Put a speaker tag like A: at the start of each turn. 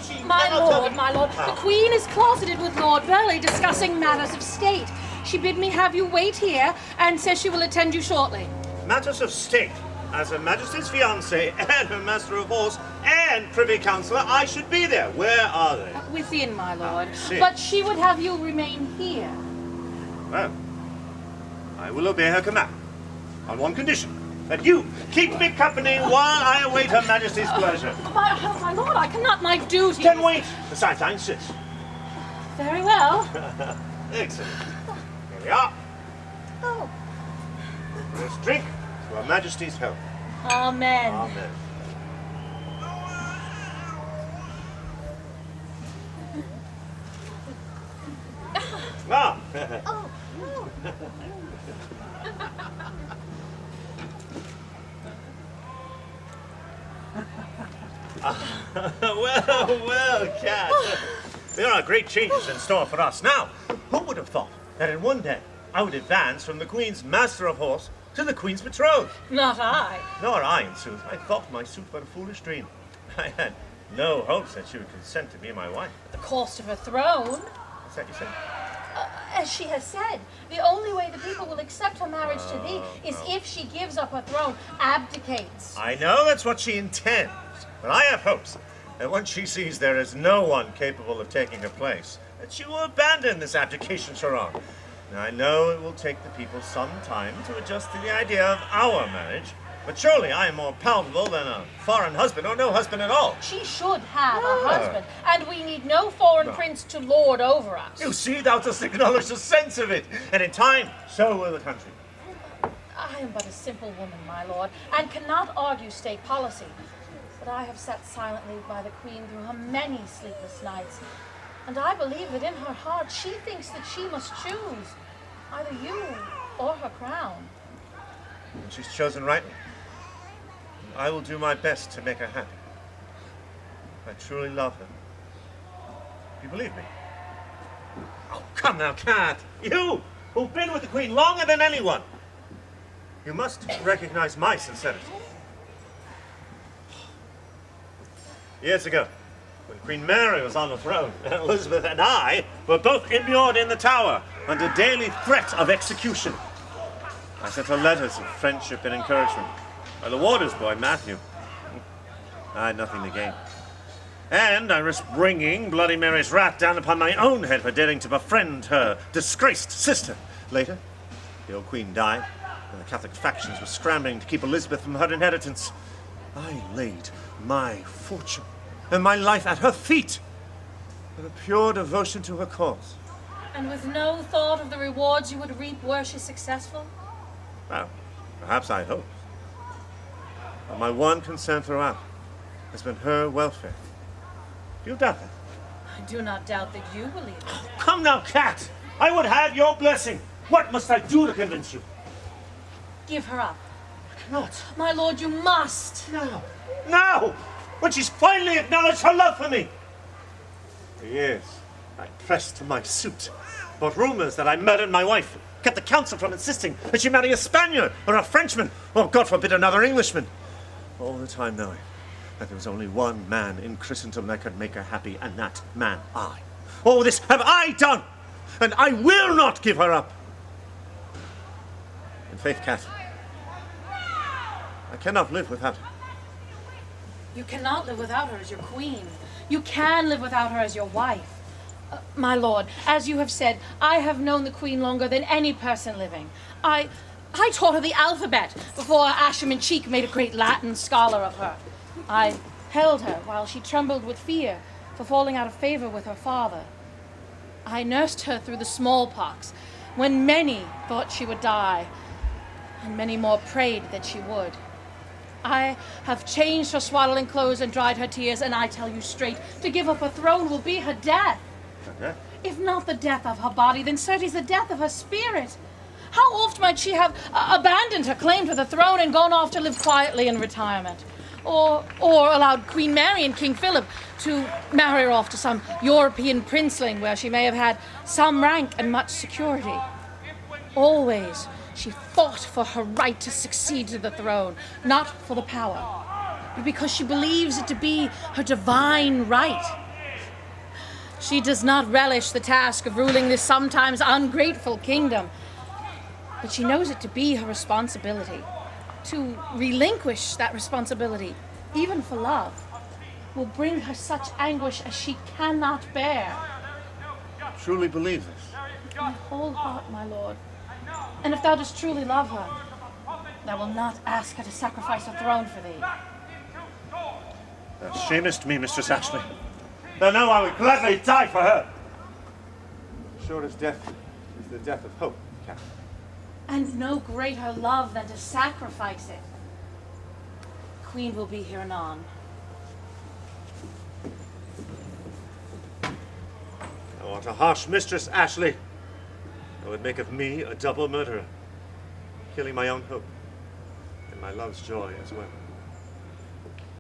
A: she
B: My
A: cannot tell
B: lord,
A: me.
B: my lord, the Queen is closeted with Lord Burleigh discussing matters of state. She bid me have you wait here and says she will attend you shortly.
A: Matters of state. As Her Majesty's fiancé and her Master of Horse and Privy Councillor, I should be there. Where are they?
B: Within, my lord.
A: see.
B: But she would have you remain here.
A: Well, I will obey her command. On one condition. That you keep me company while I await Her Majesty's pleasure.
B: My lord, I cannot my duty.
A: Then wait. Besides, I insist.
B: Very well.
A: Excellent. Here we are.
B: Oh.
A: Let's drink to Her Majesty's health.
B: Amen.
A: Amen. Ah.
B: Oh, no.
A: Well, Cat. There are great changes in store for us. Now, who would have thought that in one day I would advance from the Queen's Master of Horse to the Queen's betrothed?
B: Not I.
A: Nor I, in sooth. I thought my suit but a foolish dream. I had no hopes that she would consent to be my wife.
B: At the cost of her throne.
A: What's that you say?
B: As she has said, the only way the people will accept her marriage to thee is if she gives up her throne, abdicates.
A: I know that's what she intends, but I have hopes that once she sees there is no one capable of taking her place, that she will abandon this abdication charade. Now, I know it will take the people some time to adjust to the idea of our marriage, but surely I am more palatable than a foreign husband or no husband at all.
B: She should have a husband, and we need no foreign prince to lord over us.
A: You see, thou dost acknowledge the sense of it, and in time, so will the country.
B: I am but a simple woman, my lord, and cannot argue state policy. But I have sat silently by the Queen through her many sleepless nights, and I believe that in her heart she thinks that she must choose either you or her crown.
A: And she's chosen rightly. I will do my best to make her happy. I truly love her. Do you believe me? Oh, come now, Cat. You, who've been with the Queen longer than anyone. You must recognize my sincerity. Years ago, when Queen Mary was on the throne, Elizabeth and I were both immured in the Tower under daily threat of execution. I sent her letters of friendship and encouragement. By the warder's boy, Matthew. I had nothing to gain. And I risked bringing Bloody Mary's wrath down upon my own head for daring to befriend her disgraced sister. Later, the old Queen died, and the Catholic factions were scrambling to keep Elizabeth from her inheritance. I laid my fortune and my life at her feet in a pure devotion to her cause.
B: And with no thought of the rewards you would reap were she successful?
A: Well, perhaps I hope. But my one concern throughout has been her welfare. Do you doubt that?
B: I do not doubt that you believe it.
A: Come now, Cat! I would have your blessing. What must I do to convince you?
B: Give her up.
A: I cannot.
B: My lord, you must.
A: Now! Now! When she's finally acknowledged her love for me! For years, I pressed to my suit, brought rumors that I murdered my wife, kept the council from insisting that she marry a Spaniard or a Frenchman, or God forbid another Englishman. All the time knowing that there was only one man in Christendom that could make her happy, and that man I. All this have I done, and I will not give her up. In faith, Cat, I cannot live without her.
B: You cannot live without her as your queen. You can live without her as your wife. My lord, as you have said, I have known the Queen longer than any person living. I taught her the alphabet before Asherman Cheek made a great Latin scholar of her. I held her while she trembled with fear for falling out of favor with her father. I nursed her through the smallpox when many thought she would die, and many more prayed that she would. I have changed her swaddling clothes and dried her tears, and I tell you straight, to give up her throne will be her death.
A: Okay.
B: If not the death of her body, then certes the death of her spirit. How oft might she have abandoned her claim to the throne and gone off to live quietly in retirement? Or allowed Queen Mary and King Philip to marry her off to some European princeling where she may have had some rank and much security. Always she fought for her right to succeed to the throne, not for the power, but because she believes it to be her divine right. She does not relish the task of ruling this sometimes ungrateful kingdom, but she knows it to be her responsibility. To relinquish that responsibility, even for love, will bring her such anguish as she cannot bear.
A: Truly believe this.
B: With my whole heart, my lord. And if thou dost truly love her, thou wilt not ask her to sacrifice a throne for thee.
A: Thou shamest me, Mistress Ashley. Thou know I would gladly die for her. Sure as death is the death of hope, Catherine.
B: And no greater love than to sacrifice it. The Queen will be here anon.
A: Thou art a harsh mistress, Ashley. Thou would make of me a double murderer, killing my own hope and my love's joy as well.